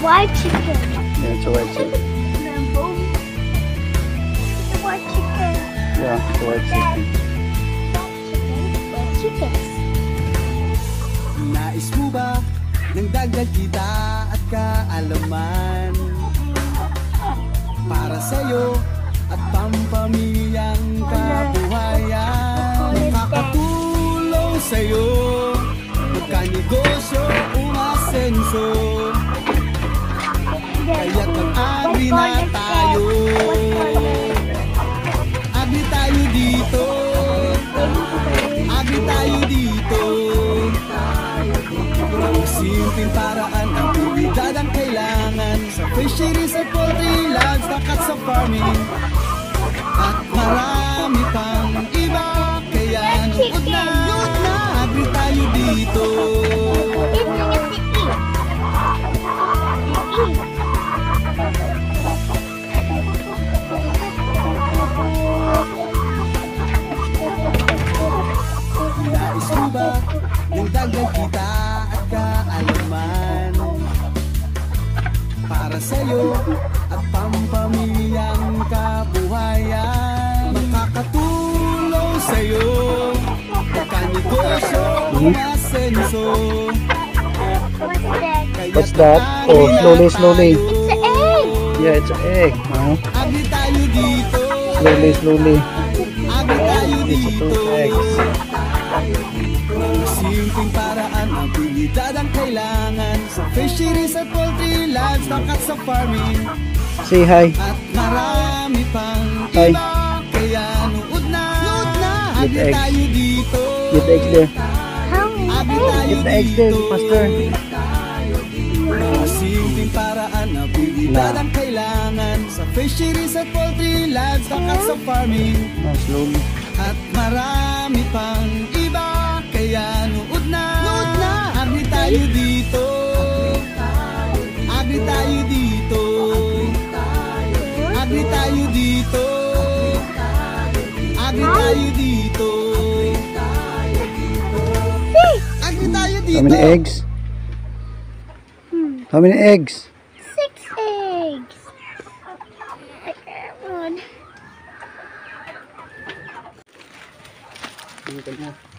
white chicken. Yeah, it's a white chicken. The white chicken. Yeah, it's a white chicken. Chickens. Nais mo ba ng dagdag kita at kaalaman para sa'yo at pampamilyang kabuhayan? Makakatulong sa'yo, magkanegosyo, umasenso. Kaya't mag-agri na tayo. Agri tayo dito. Agri tayo dito. Simpleng paraan ang abilidad ang kailangan sa fisheries at poultry, livestock at sa farming. At marami pang iba, kaya nuod na, agri tayo dito. Nais mo ba ng dagdag kita at kaalaman para sa'yo at pampamilyang kabuhayan? Makakatulong sa'yo, magkanegosyo, umasenso. What's that? Oh, slowly, slowly. It's an egg. Yeah, it's an egg. Huh? Agri tayo dito. Slowly, slowly. Agri tayo It's dito. 2 eggs. Simpleng paraan ang abilidad ang kailangan sa fisheries at poultry, livestock at sa farming. Say hi. At marami pang Hi. iba, kaya nuod na, Get agri eggs. tayo dito. Get the eggs there. How many Agri eggs? tayo Get the eggs there, dito. faster. Simpleng paraan ang abilidad ang kailangan sa fisheries at poultry, livestock at sa farming. Oh, slowly. At marami pang iba, kaya nuod na, agri tayo dito. Agri tayo dito. Agri tayo dito. Agri tayo dito. Agri tayo dito. How many eggs? How many eggs? 6 eggs. I got one. Tingnan mo.